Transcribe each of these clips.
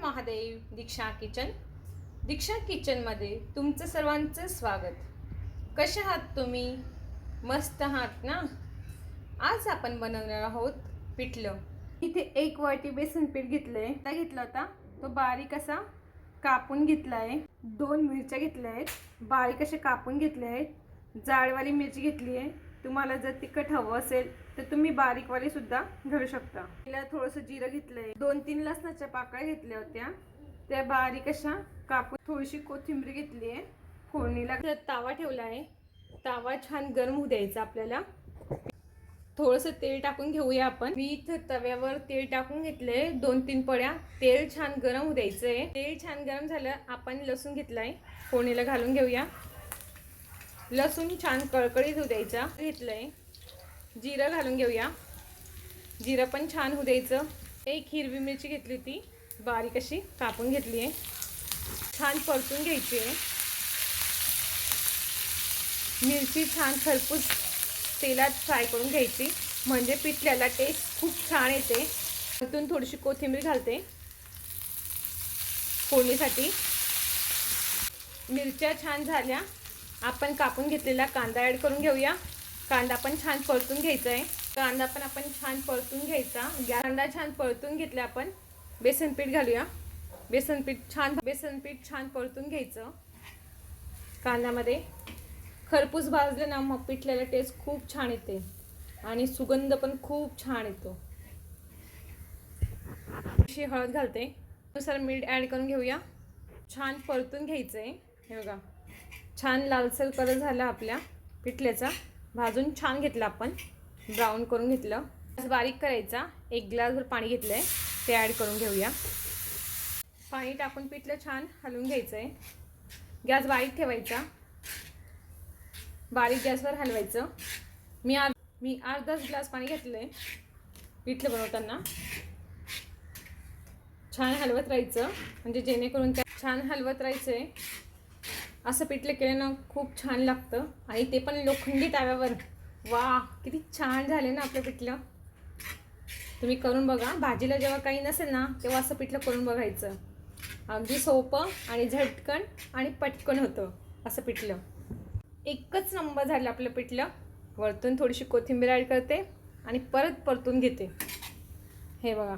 महादेव. दीक्षा किचनमध्ये तुमचं सर्वांचं स्वागत. कसे आहात तुम्ही? मस्त आहात ना? आज आपण बनवणार आहोत पिठलं. इथे 1 वाटी बेसन पीठ घेतलंय. घेतला होता तो बारीक असा कापून घेतलाय. 2 मिरच्या घेतल्या आहेत, बारीक असे कापून घेतले आहेत. जाडवाली मिरची घेतली आहे. तुम्हाला जर तिखट हवं असेल तर तुम्ही बारीकवाली सुद्धा घालू शकता. तिला थोडंसं जिरं घेतलंय. 2-3 लसणाच्या पाकळ्या घेतल्या होत्या, त्या बारीक अशा कापून. थोडीशी कोथिंबीर घेतली आहे फोडणीला. तावा ठेवला आहे. तावा छान गरम होऊ द्यायचा आपल्याला. थोडंसं तेल टाकून घेऊया आपण. मी इथं तव्यावर तेल टाकून घेतलंय 2-3 पड्या. तेल छान गरम होऊ द्यायचंय. तेल छान गरम झालं, आपण लसूण घेतलाय, फोडणीला घालून घेऊया. लसूण छान कळकळीत होऊ द्यायचा. घेतलंय जिरं घालून घेऊया. जिरं पण छान होऊ द्यायचं. 1 हिरवी मिरची घेतली होती, बारीक अशी कापून घेतली आहे. छान परतून घ्यायची आहे. मिरची छान खरपूस तेलात फ्राय करून घ्यायची, म्हणजे पिठल्याला टेस्ट खूप छान येते. त्यातून थोडीशी कोथिंबीर घालते फोडणीसाठी. मिरच्या छान झाल्या, आपण कापून घेतलेला कांदा ॲड करून घेऊया. कांदा पण छान परतून घ्यायचा आहे. कांदा पण आपण छान परतून घ्यायचा. कांदा छान परतून घेतला. आपण बेसन पीठ घालूया. बेसन पीठ छान परतून घ्यायचं. कांद्यामध्ये खरपूस भाजलं ना, मग पिठल्याला टेस्ट खूप छान येते आणि सुगंध पण खूप छान येतो. अशी हळद घालते. त्यानुसार मीठ ॲड करून घेऊया. छान परतून घ्यायचं आहे. हे बघा, छान लालसर कलर झाला आपल्या पिठल्याचा. भाजून छान घेतलं आपण, ब्राऊन करून घेतलं. बारीक करायचा. 1 ग्लासभर पाणी घेतलं आहे, ते ॲड करून घेऊया. पाणी टाकून पिठलं छान हलवून घ्यायचं आहे. गॅस बारीक ठेवायचा. बारीक गॅसवर हलवायचं. मी अर्धाच ग्लास पाणी घेतलं आहे पिठलं बनवताना. छान हलवत राहायचं, म्हणजे जेणेकरून छान हलवत राहायचं आहे. असं पिठलं केलं ना खूप छान लागतं, आणि ते पण लोखंडी तव्यावर. वा, किती छान झाले ना आपलं पिठलं. तुम्ही करून बघा. भाजीला जेव्हा काही नसेल ना, तेव्हा असं पिठलं करून बघायचं. अगदी सोपं आणि झटकन आणि पटकन होतं असं पिठलं. एकच नंबर झालं आपलं पिठलं. वरतून थोडीशी कोथिंबीर ॲड करते आणि परत परतून घेते. हे बघा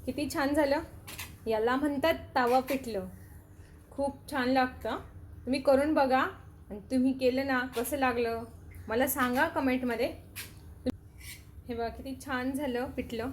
किती छान झालं. याला म्हणतात तवा पिठलं. खूप छान लागतं. तुम्ही करून बघा, आणि तुम्ही केलं ना कसं लागलं मला सांगा कमेंटमध्ये. हे बघा किती छान झालं पिठलं.